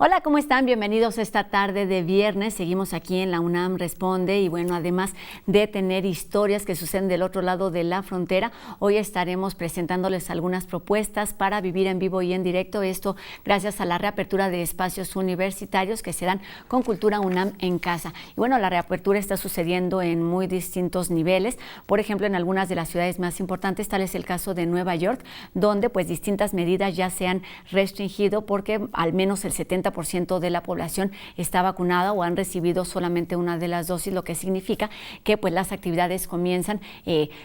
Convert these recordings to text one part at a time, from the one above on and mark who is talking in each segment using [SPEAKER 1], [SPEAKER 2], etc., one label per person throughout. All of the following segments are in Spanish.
[SPEAKER 1] Hola, ¿cómo están? Bienvenidos esta tarde de viernes. Seguimos aquí en la UNAM Responde y bueno, además de tener historias que suceden del otro lado de la frontera, hoy estaremos presentándoles algunas propuestas para vivir en vivo y en directo. Esto gracias a la reapertura de espacios universitarios que se dan con Cultura UNAM en casa. Y bueno, la reapertura está sucediendo en muy distintos niveles. Por ejemplo, en algunas de las ciudades más importantes, tal es el caso de Nueva York, donde pues distintas medidas ya se han restringido porque al menos el 70% de la población está vacunada o han recibido solamente una de las dosis, lo que significa que pues las actividades comienzan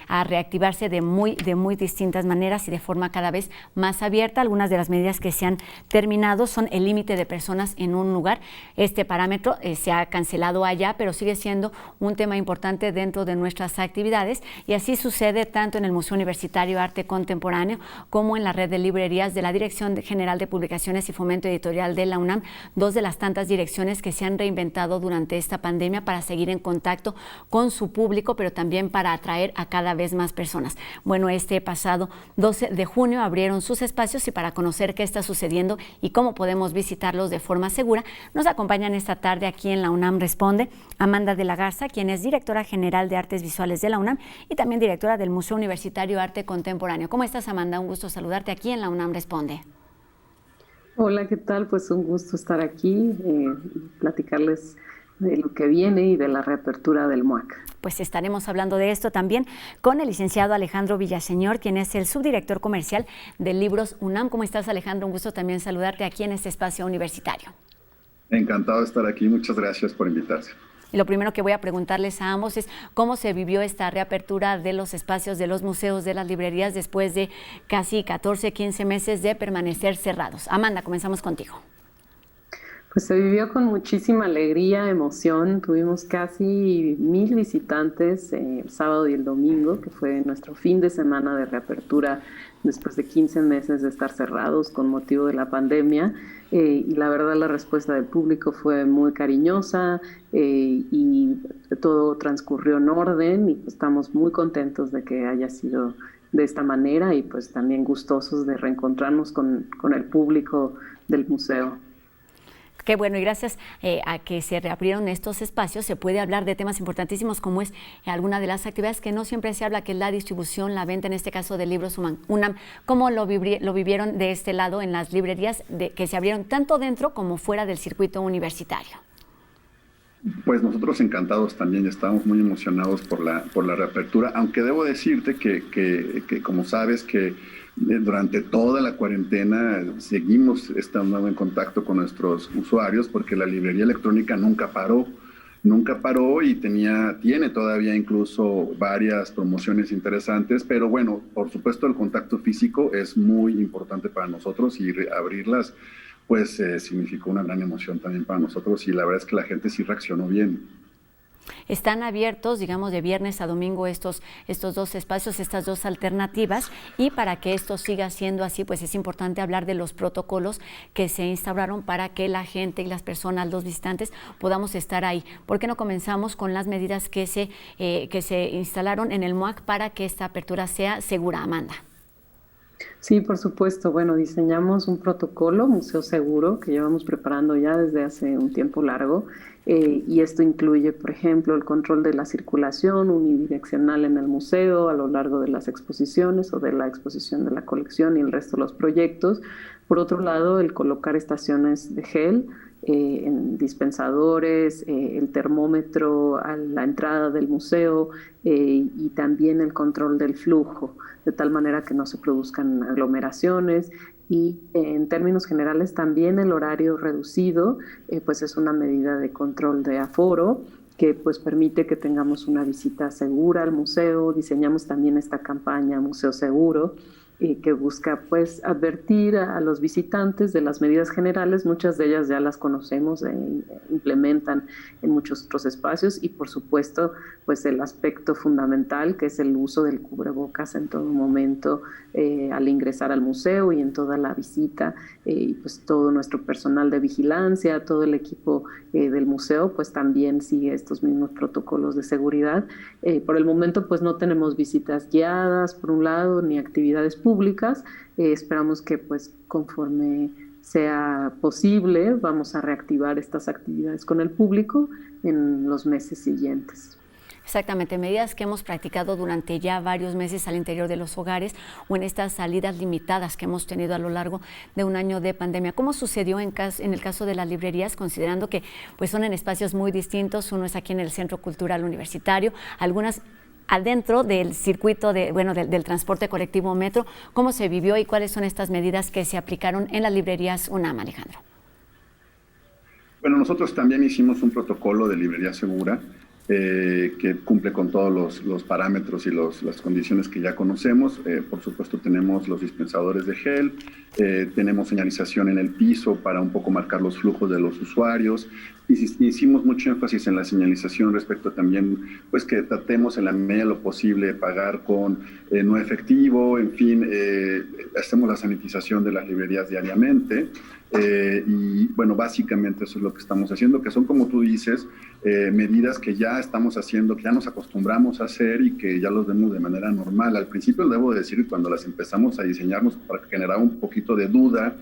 [SPEAKER 1] a reactivarse de muy distintas maneras y de forma cada vez más abierta. Algunas de las medidas que se han terminado son el límite de personas en un lugar. Este parámetro se ha cancelado allá, pero sigue siendo un tema importante dentro de nuestras actividades y así sucede tanto en el Museo Universitario de Arte Contemporáneo como en la red de librerías de la Dirección General de Publicaciones y Fomento Editorial de la UNAM, dos de las tantas direcciones que se han reinventado durante esta pandemia para seguir en contacto con su público, pero también para atraer a cada vez más personas. Bueno, este pasado 12 de junio abrieron sus espacios y para conocer qué está sucediendo y cómo podemos visitarlos de forma segura, nos acompañan esta tarde aquí en la UNAM Responde Amanda de la Garza, quien es directora general de Artes Visuales de la UNAM y también directora del Museo Universitario Arte Contemporáneo. ¿Cómo estás, Amanda? Un gusto saludarte aquí en la UNAM Responde.
[SPEAKER 2] Hola, ¿qué tal? Pues un gusto estar aquí y platicarles de lo que viene y de la reapertura del MUAC.
[SPEAKER 1] Pues estaremos hablando de esto también con el licenciado Alejandro Villaseñor, quien es el subdirector comercial de Libros UNAM. ¿Cómo estás, Alejandro? Un gusto también saludarte aquí en este espacio universitario.
[SPEAKER 3] Encantado de estar aquí. Muchas gracias por invitarse.
[SPEAKER 1] Y lo primero que voy a preguntarles a ambos es cómo se vivió esta reapertura de los espacios de los museos, de las librerías, después de casi 14, 15 meses de permanecer cerrados. Amanda, comenzamos contigo.
[SPEAKER 2] Pues se vivió con muchísima alegría, emoción. Tuvimos casi 1000 visitantes el sábado y el domingo, que fue nuestro fin de semana de reapertura después de 15 meses de estar cerrados con motivo de la pandemia. Y la verdad la respuesta del público fue muy cariñosa y todo transcurrió en orden y pues estamos muy contentos de que haya sido de esta manera y pues también gustosos de reencontrarnos con el público del museo.
[SPEAKER 1] Qué bueno, y gracias a que se reabrieron estos espacios se puede hablar de temas importantísimos como es alguna de las actividades que no siempre se habla, que es la distribución, la venta, en este caso de Libros UNAM. ¿Cómo lo vivieron de este lado en las librerías que se abrieron tanto dentro como fuera del circuito universitario?
[SPEAKER 3] Pues nosotros encantados también, estamos muy emocionados por la reapertura, aunque debo decirte que como sabes que durante toda la cuarentena seguimos estando en contacto con nuestros usuarios porque la librería electrónica nunca paró y tiene todavía incluso varias promociones interesantes, pero bueno, por supuesto el contacto físico es muy importante para nosotros y abrirlas pues significó una gran emoción también para nosotros y la verdad es que la gente sí reaccionó bien.
[SPEAKER 1] Están abiertos, digamos, de viernes a domingo estos dos espacios, estas dos alternativas, y para que esto siga siendo así, pues es importante hablar de los protocolos que se instauraron para que la gente y las personas, los visitantes, podamos estar ahí. ¿Por qué no comenzamos con las medidas que se instalaron en el MUAC para que esta apertura sea segura, Amanda?
[SPEAKER 2] Sí, por supuesto. Bueno, diseñamos un protocolo, Museo Seguro, que llevamos preparando ya desde hace un tiempo largo, y esto incluye, por ejemplo, el control de la circulación unidireccional en el museo a lo largo de las exposiciones o de la exposición de la colección y el resto de los proyectos. Por otro lado, el colocar estaciones de gel en dispensadores, el termómetro a la entrada del museo y también el control del flujo, de tal manera que no se produzcan aglomeraciones y en términos generales también el horario reducido pues es una medida de control de aforo que pues permite que tengamos una visita segura al museo. Diseñamos también esta campaña Museo Seguro que busca pues advertir a los visitantes de las medidas generales. Muchas de ellas ya las conocemos e implementan en muchos otros espacios y por supuesto pues el aspecto fundamental que es el uso del cubrebocas en todo momento al ingresar al museo y en toda la visita y pues todo nuestro personal de vigilancia, todo el equipo del museo pues también sigue estos mismos protocolos de seguridad. Por el momento pues no tenemos visitas guiadas por un lado ni actividades públicas. Esperamos que pues conforme sea posible, vamos a reactivar estas actividades con el público en los meses siguientes.
[SPEAKER 1] Exactamente, medidas que hemos practicado durante ya varios meses al interior de los hogares o en estas salidas limitadas que hemos tenido a lo largo de un año de pandemia. ¿Cómo sucedió en el caso de las librerías, considerando que pues, son en espacios muy distintos? Uno es aquí en el Centro Cultural Universitario, algunas adentro del circuito del transporte colectivo metro. ¿Cómo se vivió y cuáles son estas medidas que se aplicaron en las librerías UNAM, Alejandro?
[SPEAKER 3] Bueno, nosotros también hicimos un protocolo de librería segura que cumple con todos los parámetros y las condiciones que ya conocemos. Por supuesto, tenemos los dispensadores de gel, tenemos señalización en el piso para un poco marcar los flujos de los usuarios. Hicimos mucho énfasis en la señalización respecto también, pues que tratemos en la medida de lo posible de pagar con no efectivo, en fin, hacemos la sanitización de las librerías diariamente. Y bueno, básicamente eso es lo que estamos haciendo, que son, como tú dices, medidas que ya estamos haciendo, que ya nos acostumbramos a hacer y que ya los vemos de manera normal. Al principio, debo decir, cuando las empezamos a diseñarnos, para generar un poquito de duda,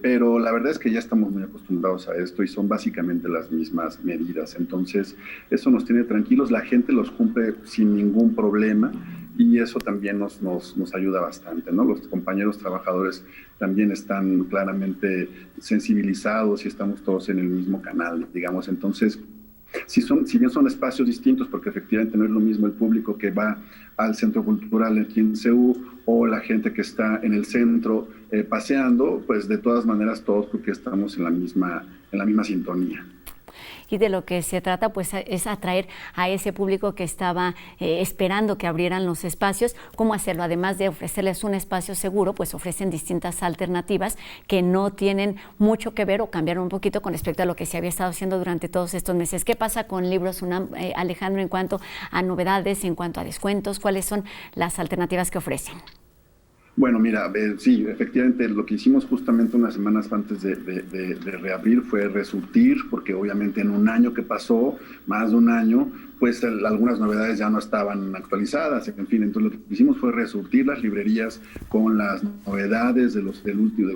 [SPEAKER 3] pero la verdad es que ya estamos muy acostumbrados a esto y son básicamente las mismas medidas. Entonces, eso nos tiene tranquilos, la gente los cumple sin ningún problema y eso también nos ayuda bastante, ¿no? Los compañeros trabajadores también están claramente sensibilizados y estamos todos en el mismo canal, digamos. Entonces, si bien son espacios distintos, porque efectivamente no es lo mismo el público que va al centro cultural aquí en CEU o la gente que está en el centro paseando, pues de todas maneras todos porque estamos en la misma sintonía.
[SPEAKER 1] Y de lo que se trata pues es atraer a ese público que estaba esperando que abrieran los espacios. ¿Cómo hacerlo? Además de ofrecerles un espacio seguro, pues ofrecen distintas alternativas que no tienen mucho que ver o cambiaron un poquito con respecto a lo que se había estado haciendo durante todos estos meses. ¿Qué pasa con Libros UNAM, Alejandro, en cuanto a novedades, en cuanto a descuentos? ¿Cuáles son las alternativas que ofrecen?
[SPEAKER 3] Bueno, mira, sí, efectivamente lo que hicimos justamente unas semanas antes de reabrir fue resurtir, porque obviamente en un año que pasó, más de un año, pues algunas novedades ya no estaban actualizadas, en fin, entonces lo que hicimos fue resurtir las librerías con las novedades de los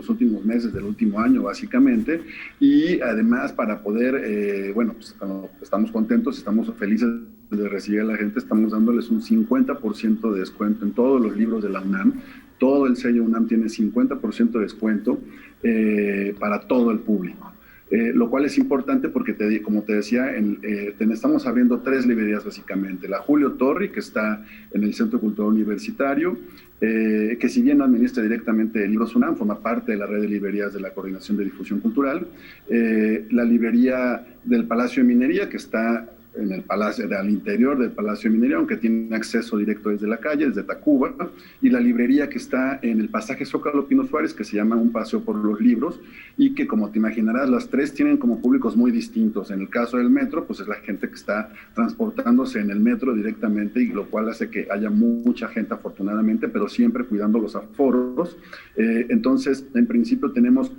[SPEAKER 3] últimos meses, del último año básicamente, y además para poder, bueno, pues estamos contentos, estamos felices de recibir a la gente, estamos dándoles un 50% de descuento en todos los libros de la UNAM. Todo el sello UNAM tiene 50% de descuento para todo el público. Lo cual es importante porque, como te decía, estamos abriendo 3 librerías básicamente. La Julio Torri, que está en el Centro Cultural Universitario, que si bien no administra directamente Libros UNAM, forma parte de la red de librerías de la Coordinación de Difusión Cultural. La librería del Palacio de Minería, que está en el palacio, al interior del Palacio de Minería, aunque tiene acceso directo desde la calle, desde Tacuba, y la librería que está en el pasaje Zócalo Pino Suárez, que se llama Un Paseo por los Libros, y que, como te imaginarás, las 3 tienen como públicos muy distintos. En el caso del metro, pues es la gente que está transportándose en el metro directamente, y lo cual hace que haya mucha gente, afortunadamente, pero siempre cuidando los aforos. Entonces, en principio tenemos,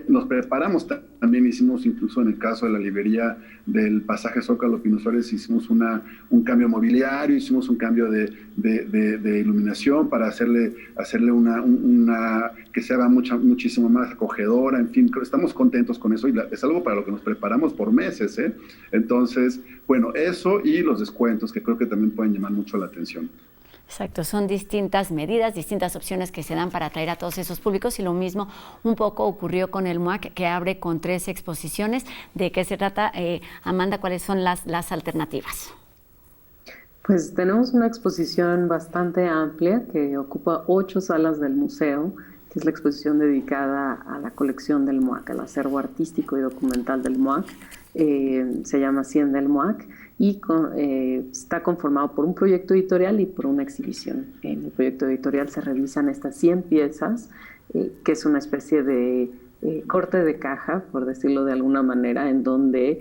[SPEAKER 3] nos preparamos, también hicimos, incluso en el caso de la librería del pasaje Zócalo Pino Suárez, hicimos un cambio mobiliario, hicimos un cambio de iluminación para hacerle una que sea muchísimo más acogedora, en fin, estamos contentos con eso y es algo para lo que nos preparamos por meses, ¿eh? Entonces, bueno, eso y los descuentos que creo que también pueden llamar mucho la atención.
[SPEAKER 1] Exacto, son distintas medidas, distintas opciones que se dan para atraer a todos esos públicos y lo mismo un poco ocurrió con el MUAC, que abre con 3 exposiciones. ¿De qué se trata, Amanda? ¿Cuáles son las alternativas?
[SPEAKER 2] Pues tenemos una exposición bastante amplia que ocupa 8 salas del museo, que es la exposición dedicada a la colección del MUAC, al acervo artístico y documental del MUAC. Se llama 100 del MUAC y está conformado por un proyecto editorial y por una exhibición. En el proyecto editorial se revisan estas 100 piezas, que es una especie de corte de caja, por decirlo de alguna manera, en donde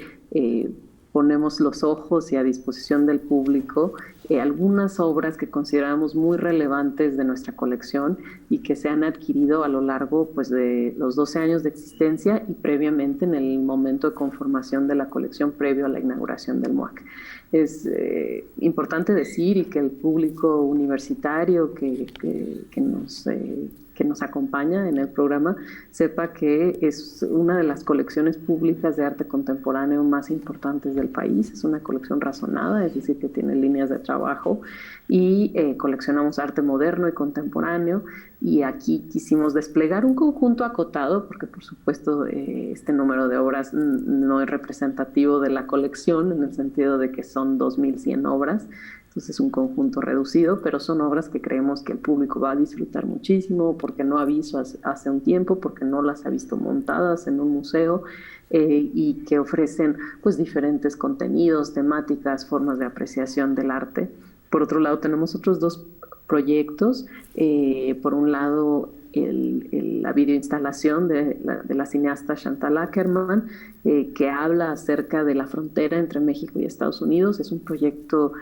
[SPEAKER 2] ponemos los ojos y a disposición del público algunas obras que consideramos muy relevantes de nuestra colección y que se han adquirido a lo largo pues, de los 12 años de existencia y previamente en el momento de conformación de la colección previo a la inauguración del MUAC. Es importante decir y que el público universitario que que nos acompaña en el programa sepa que es una de las colecciones públicas de arte contemporáneo más importantes del país. Es una colección razonada, es decir, que tiene líneas de trabajo y coleccionamos arte moderno y contemporáneo. Y aquí quisimos desplegar un conjunto acotado, porque por supuesto este número de obras no es representativo de la colección, en el sentido de que son 2.100 obras, entonces es un conjunto reducido, pero son obras que creemos que el público va a disfrutar muchísimo, porque no ha visto hace un tiempo, porque no las ha visto montadas en un museo, y que ofrecen pues diferentes contenidos, temáticas, formas de apreciación del arte. Por otro lado, tenemos otros dos proyectos. Por un lado, la videoinstalación de la cineasta Chantal Akerman, que habla acerca de la frontera entre México y Estados Unidos. Es un proyecto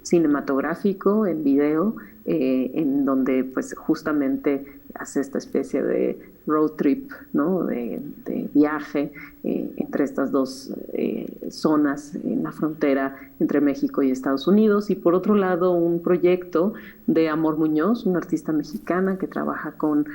[SPEAKER 2] cinematográfico en video, en donde pues justamente hace esta especie de road trip, ¿no? de viaje entre estas dos zonas en la frontera entre México y Estados Unidos. Y por otro lado, un proyecto de Amor Muñoz, una artista mexicana que trabaja con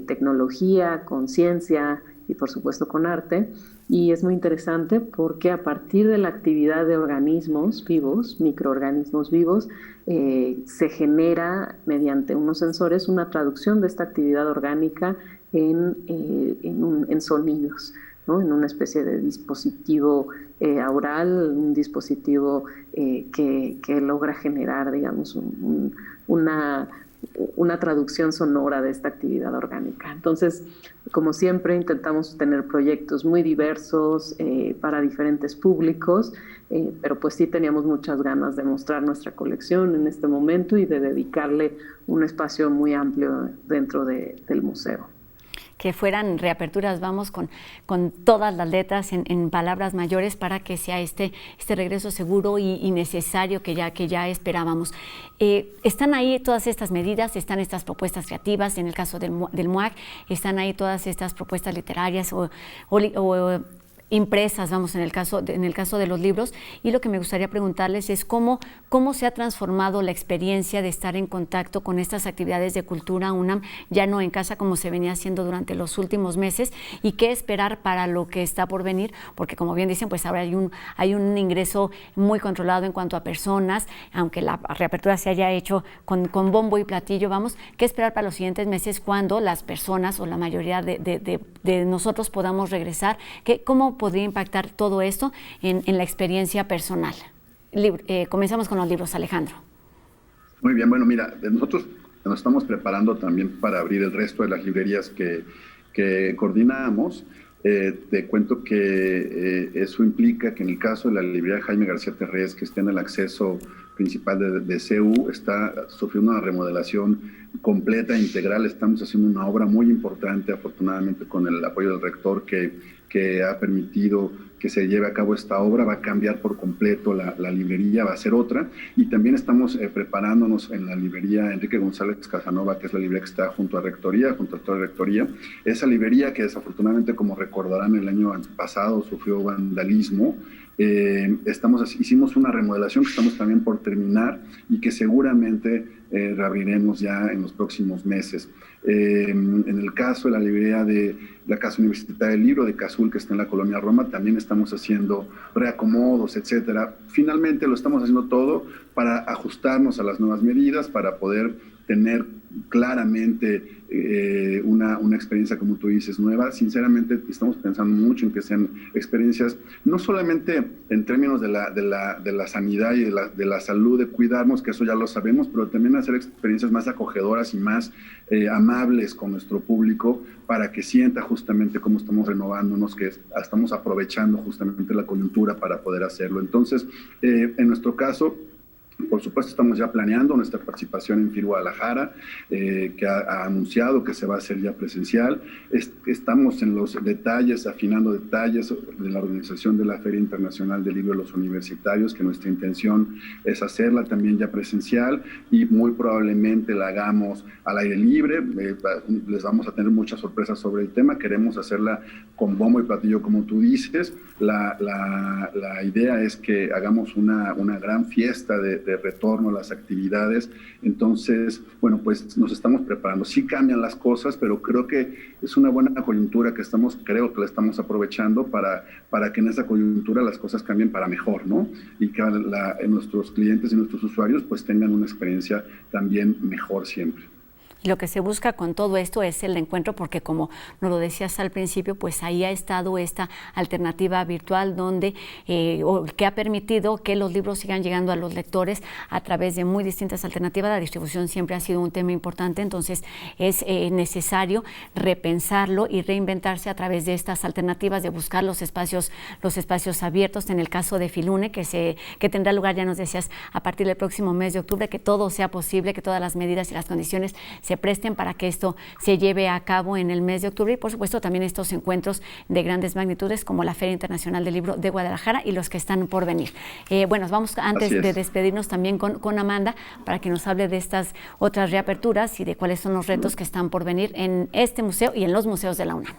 [SPEAKER 2] tecnología, con ciencia y por supuesto con arte. Y es muy interesante porque a partir de la actividad de organismos vivos, microorganismos vivos, se genera mediante unos sensores una traducción de esta actividad orgánica en sonidos, ¿no? En una especie de dispositivo aural, un dispositivo que logra generar, digamos, una traducción sonora de esta actividad orgánica. Entonces, como siempre, intentamos tener proyectos muy diversos para diferentes públicos, pero pues sí teníamos muchas ganas de mostrar nuestra colección en este momento y de dedicarle un espacio muy amplio dentro del museo.
[SPEAKER 1] Que fueran reaperturas, vamos, con todas las letras en palabras mayores para que sea este regreso seguro y necesario que ya esperábamos. Están ahí todas estas medidas, están estas propuestas creativas, en el caso del MUAC, están ahí todas estas propuestas literarias o impresas, vamos, en el caso de los libros. Y lo que me gustaría preguntarles es cómo se ha transformado la experiencia de estar en contacto con estas actividades de Cultura UNAM, ya no en casa como se venía haciendo durante los últimos meses, y qué esperar para lo que está por venir, porque como bien dicen, pues ahora hay un ingreso muy controlado en cuanto a personas, aunque la reapertura se haya hecho con bombo y platillo. Vamos, qué esperar para los siguientes meses cuando las personas o la mayoría de nosotros podamos regresar, cómo podría impactar todo esto en la experiencia personal. Comenzamos con los libros, Alejandro.
[SPEAKER 3] Muy bien, bueno, mira, nosotros nos estamos preparando también para abrir el resto de las librerías que coordinamos. Te cuento que eso implica que en el caso de la librería Jaime García Terrés, que está en el acceso principal de CU, está sufriendo una remodelación completa e integral. Estamos haciendo una obra muy importante, afortunadamente con el apoyo del rector que ha permitido que se lleve a cabo esta obra. Va a cambiar por completo la librería, va a ser otra. Y también estamos preparándonos en la librería Enrique González Casanova, que es la librería que está junto a Rectoría, junto a toda la Rectoría. Esa librería que desafortunadamente, como recordarán, el año pasado sufrió vandalismo. Hicimos una remodelación que estamos también por terminar y que seguramente reabriremos ya en los próximos meses. En el caso de la librería de la Casa Universitaria del Libro de Cazul, que está en la Colonia Roma, también estamos haciendo reacomodos, etcétera. Finalmente lo estamos haciendo todo para ajustarnos a las nuevas medidas, para poder tener claramente una experiencia, como tú dices, nueva. Sinceramente, estamos pensando mucho en que sean experiencias, no solamente en términos de la sanidad y de la salud, de cuidarnos, que eso ya lo sabemos, pero también hacer experiencias más acogedoras y más amables con nuestro público, para que sienta justamente cómo estamos renovándonos, que estamos aprovechando justamente la coyuntura para poder hacerlo. Entonces, en nuestro caso, por supuesto, estamos ya planeando nuestra participación en FIL Guadalajara, que ha anunciado que se va a hacer ya presencial. Estamos en los detalles, afinando detalles de la organización de la Feria Internacional del Libro de los Universitarios, que nuestra intención es hacerla también ya presencial y muy probablemente la hagamos al aire libre. Les vamos a tener muchas sorpresas sobre el tema. Queremos hacerla con bombo y platillo, como tú dices. La idea es que hagamos una gran fiesta de de retorno a las actividades. Entonces, bueno, pues nos estamos preparando. Sí cambian las cosas, pero creo que es una buena coyuntura creo que la estamos aprovechando para que en esa coyuntura las cosas cambien para mejor, ¿no? Y que nuestros clientes y nuestros usuarios pues tengan una experiencia también mejor siempre.
[SPEAKER 1] Y lo que se busca con todo esto es el encuentro, porque como nos lo decías al principio, pues ahí ha estado esta alternativa virtual donde que ha permitido que los libros sigan llegando a los lectores a través de muy distintas alternativas. La distribución siempre ha sido un tema importante, entonces es necesario repensarlo y reinventarse a través de estas alternativas, de buscar los espacios abiertos. En el caso de Filune, que tendrá lugar, ya nos decías, a partir del próximo mes de octubre, que todo sea posible, que todas las medidas y las condiciones se presten para que esto se lleve a cabo en el mes de octubre, y por supuesto también estos encuentros de grandes magnitudes como la Feria Internacional del Libro de Guadalajara y los que están por venir. Bueno, vamos antes de despedirnos también con Amanda para que nos hable de estas otras reaperturas y de cuáles son los retos que están por venir en este museo y en los museos de la UNAM.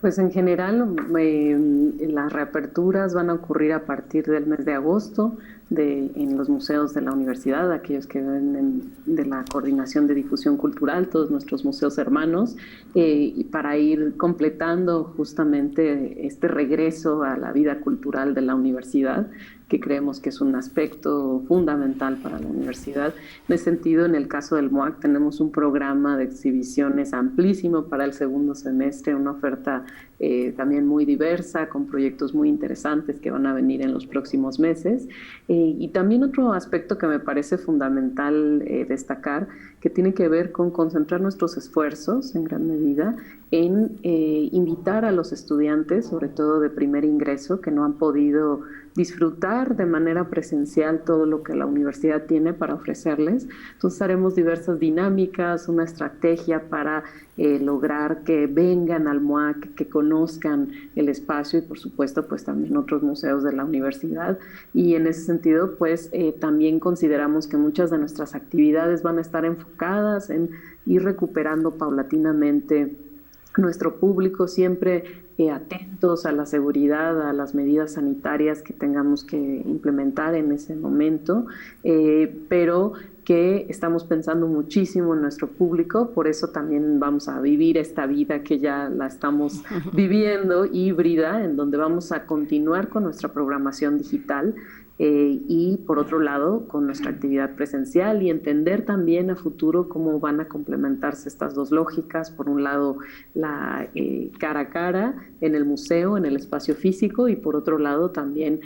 [SPEAKER 2] Pues en general las reaperturas van a ocurrir a partir del mes de agosto en los museos de la universidad, aquellos que ven de la Coordinación de Difusión Cultural, todos nuestros museos hermanos, y para ir completando justamente este regreso a la vida cultural de la universidad, que creemos que es un aspecto fundamental para la universidad. En ese sentido, en el caso del MUAC tenemos un programa de exhibiciones amplísimo para el segundo semestre, una oferta también muy diversa, con proyectos muy interesantes que van a venir en los próximos meses. Y también otro aspecto que me parece fundamental destacar, que tiene que ver con concentrar nuestros esfuerzos en gran medida en invitar a los estudiantes, sobre todo de primer ingreso, que no han podido disfrutar de manera presencial todo lo que la universidad tiene para ofrecerles. Entonces haremos diversas dinámicas, una estrategia para lograr que vengan al MUAC, que conozcan el espacio y por supuesto pues también otros museos de la universidad. Y en ese sentido pues también consideramos que muchas de nuestras actividades van a estar enfocadas en ir recuperando paulatinamente nuestro público, siempre atentos a la seguridad, a las medidas sanitarias que tengamos que implementar en ese momento, pero que estamos pensando muchísimo en nuestro público, por eso también vamos a vivir esta vida que ya la estamos viviendo, híbrida, en donde vamos a continuar con nuestra programación digital, y por otro lado con nuestra actividad presencial, y entender también a futuro cómo van a complementarse estas dos lógicas. Por un lado la cara a cara en el museo, en el espacio físico, y por otro lado también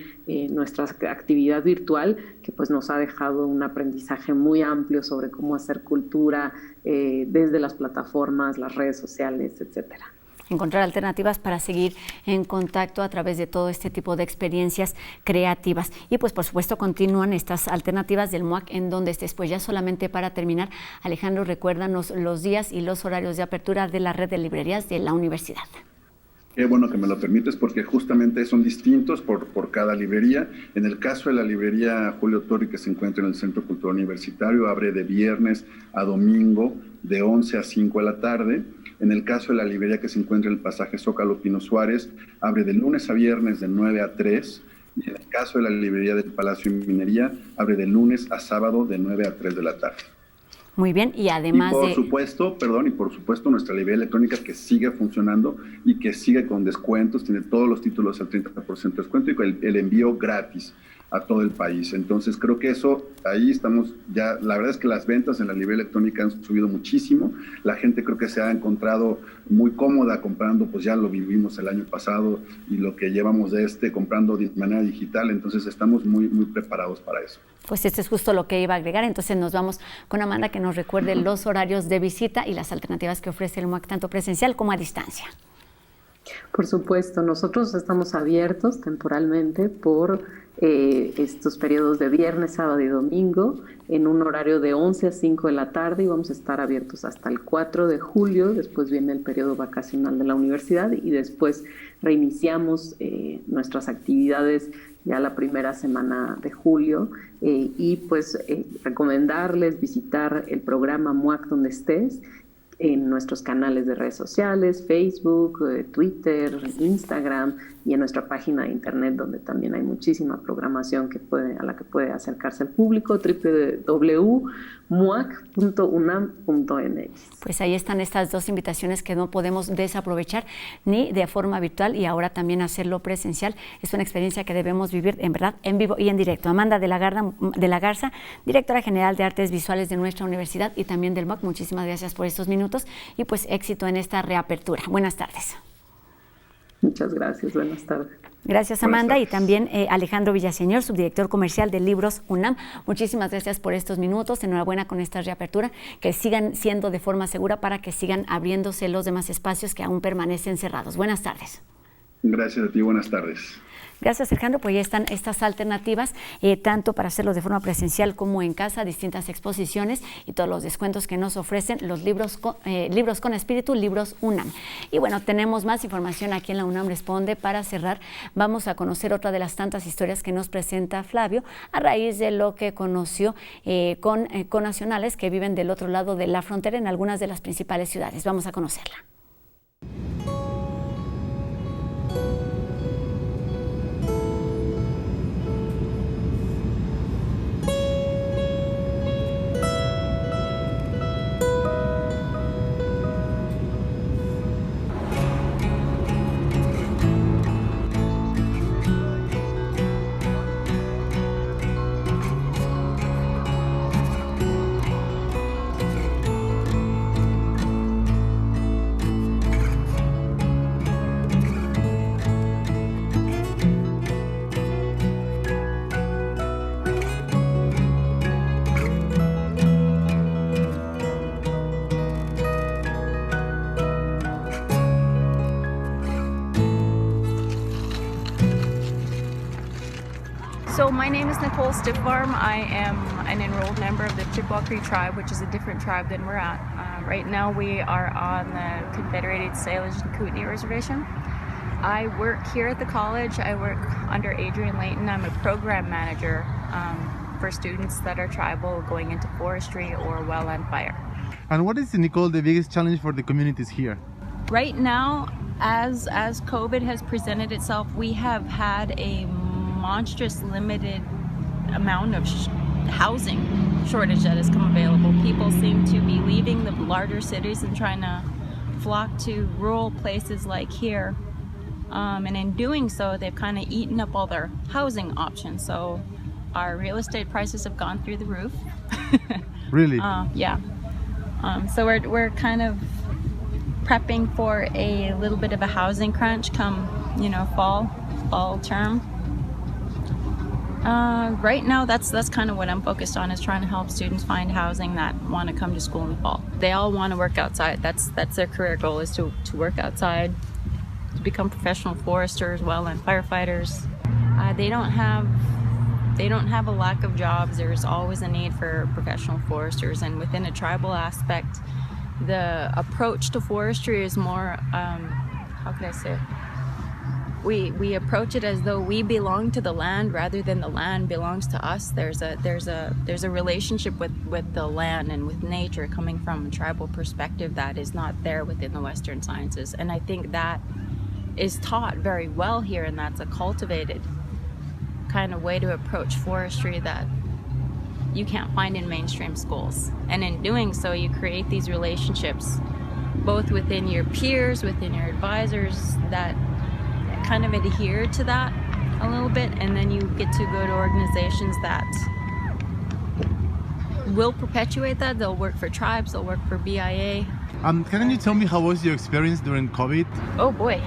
[SPEAKER 2] nuestra actividad virtual, que pues nos ha dejado un aprendizaje muy amplio sobre cómo hacer cultura desde las plataformas, las redes sociales, etcétera.
[SPEAKER 1] Encontrar alternativas para seguir en contacto a través de todo este tipo de experiencias creativas. Y pues por supuesto continúan estas alternativas del MUAC en donde estés. Pues ya solamente para terminar, Alejandro, recuérdanos los días y los horarios de apertura de la red de librerías de la universidad.
[SPEAKER 3] Qué bueno que me lo permites, porque justamente son distintos por cada librería. En el caso de la librería Julio Torri, que se encuentra en el Centro Cultural Universitario, abre de viernes a domingo de 11 a 5 de la tarde. En el caso de la librería que se encuentra en el pasaje Zócalo Pino Suárez, abre de lunes a viernes de 9 a 3. Y en el caso de la librería del Palacio de Minería, abre de lunes a sábado de 9 a 3 de la tarde.
[SPEAKER 1] Muy bien, y además
[SPEAKER 3] por supuesto, nuestra librería electrónica que sigue funcionando y que sigue con descuentos, tiene todos los títulos al 30% de descuento y el envío gratis a todo el país. Entonces creo que eso, ahí estamos ya, la verdad es que las ventas en la librería electrónica han subido muchísimo, la gente creo que se ha encontrado muy cómoda comprando, pues ya lo vivimos el año pasado y lo que llevamos de comprando de manera digital, entonces estamos muy preparados para eso.
[SPEAKER 1] Pues esto es justo lo que iba a agregar, entonces nos vamos con Amanda que nos recuerde los horarios de visita y las alternativas que ofrece el MUAC tanto presencial como a distancia.
[SPEAKER 2] Por supuesto, nosotros estamos abiertos temporalmente por estos periodos de viernes, sábado y domingo en un horario de 11 a 5 de la tarde y vamos a estar abiertos hasta el 4 de julio, después viene el periodo vacacional de la universidad y después reiniciamos nuestras actividades ya la primera semana de julio y pues recomendarles visitar el programa MUAC donde estés en nuestros canales de redes sociales, Facebook, Twitter, Instagram, y en nuestra página de internet, donde también hay muchísima programación a la que puede acercarse el público, www.muac.unam.mx.
[SPEAKER 1] Pues ahí están estas dos invitaciones que no podemos desaprovechar ni de forma virtual y ahora también hacerlo presencial. Es una experiencia que debemos vivir en verdad, en vivo y en directo. Amanda de la Garza, directora general de Artes Visuales de nuestra universidad y también del MUAC, muchísimas gracias por estos minutos y pues éxito en esta reapertura. Buenas tardes.
[SPEAKER 2] Muchas gracias, buenas tardes.
[SPEAKER 1] Gracias, Amanda, y también Alejandro Villaseñor, subdirector comercial de Libros UNAM. Muchísimas gracias por estos minutos. Enhorabuena con esta reapertura, que sigan siendo de forma segura para que sigan abriéndose los demás espacios que aún permanecen cerrados. Buenas tardes.
[SPEAKER 3] Gracias a ti, buenas tardes.
[SPEAKER 1] Gracias, Alejandro. Pues ya están estas alternativas, tanto para hacerlo de forma presencial como en casa, distintas exposiciones y todos los descuentos que nos ofrecen los libros con espíritu, Libros UNAM. Y bueno, tenemos más información aquí en la UNAM Responde. Para cerrar, vamos a conocer otra de las tantas historias que nos presenta Flavio a raíz de lo que conoció con nacionales que viven del otro lado de la frontera en algunas de las principales ciudades. Vamos a conocerla.
[SPEAKER 4] So my name is Nicole Stickfarm. I am an enrolled member of the Chippewa Cree tribe, which is a different tribe than we're at. Right now we are on the Confederated Salish and Kootenai Reservation. I work here at the college. I work under Adrian Layton. I'm a program manager for students that are tribal going into forestry or wildland fire.
[SPEAKER 5] And what is, Nicole, the biggest challenge for the communities here?
[SPEAKER 4] Right now, as COVID has presented itself, we have had a monstrous limited amount of housing shortage that has come available. People seem to be leaving the larger cities and trying to flock to rural places like here. And in doing so, they've kind of eaten up all their housing options. So our real estate prices have gone through the roof.
[SPEAKER 5] Really?
[SPEAKER 4] Yeah. So we're kind of prepping for a little bit of a housing crunch come, fall term. Right now, that's kind of what I'm focused on, is trying to help students find housing that want to come to school in the fall. They all want to work outside. That's their career goal, is to work outside, to become professional foresters, wildland firefighters. They don't have a lack of jobs. There's always a need for professional foresters, and within a tribal aspect, the approach to forestry is more, how can I say? We approach it as though we belong to the land rather than the land belongs to us. There's a relationship with the land and with nature coming from a tribal perspective that is not there within the Western sciences. And I think that is taught very well here, and that's a cultivated kind of way to approach forestry that you can't find in mainstream schools. And in doing so, you create these relationships both within your peers, within your advisors, that kind of adhere to that a little bit, and then you get to go to organizations that will perpetuate that. They'll work for tribes, they'll work for BIA.
[SPEAKER 5] Can you tell me how was your experience during COVID?
[SPEAKER 4] Oh boy,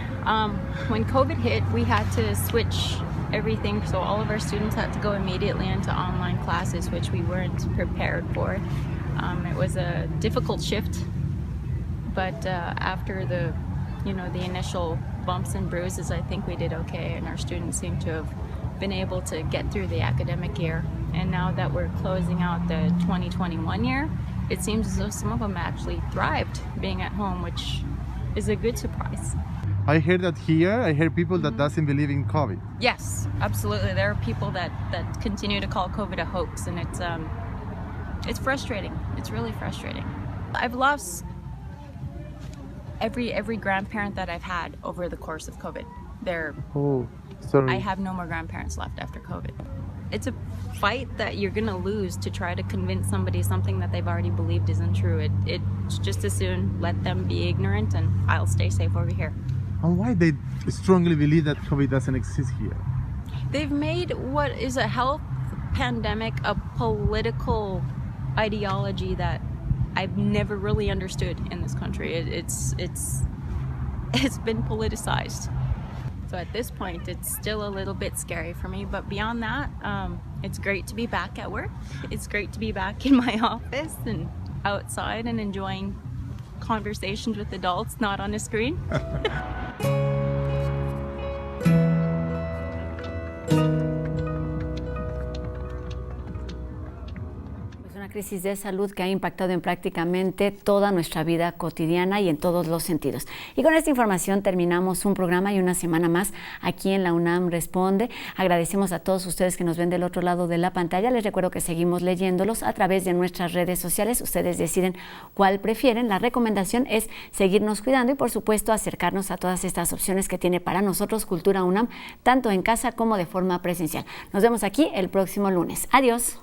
[SPEAKER 4] when COVID hit, we had to switch everything, so all of our students had to go immediately into online classes, which we weren't prepared for. It was a difficult shift, but after the initial bumps and bruises, I think we did okay, and our students seem to have been able to get through the academic year. And now that we're closing out the 2021 year, it seems as though some of them actually thrived being at home, which is a good surprise.
[SPEAKER 5] I heard that here, I hear people that doesn't believe in COVID.
[SPEAKER 4] Yes, absolutely. There are people that continue to call COVID a hoax, and it's frustrating. It's really frustrating. I've lost every grandparent that I've had over the course of COVID.
[SPEAKER 5] Oh, sorry.
[SPEAKER 4] I have no more grandparents left after COVID. It's a fight that you're gonna lose to try to convince somebody something that they've already believed isn't true. It's just as soon let them be ignorant and I'll stay safe over here.
[SPEAKER 5] And why they strongly believe that COVID doesn't exist here?
[SPEAKER 4] They've made what is a health pandemic a political ideology that I've never really understood in this country. It's been politicized. So at this point, it's still a little bit scary for me. But beyond that, it's great to be back at work. It's great to be back in my office and outside and enjoying conversations with adults, not on a screen.
[SPEAKER 1] Crisis de salud que ha impactado en prácticamente toda nuestra vida cotidiana y en todos los sentidos. Y con esta información terminamos un programa y una semana más aquí en la UNAM Responde. Agradecemos a todos ustedes que nos ven del otro lado de la pantalla. Les recuerdo que seguimos leyéndolos a través de nuestras redes sociales. Ustedes deciden cuál prefieren. La recomendación es seguirnos cuidando y, por supuesto, acercarnos a todas estas opciones que tiene para nosotros Cultura UNAM, tanto en casa como de forma presencial. Nos vemos aquí el próximo lunes. Adiós.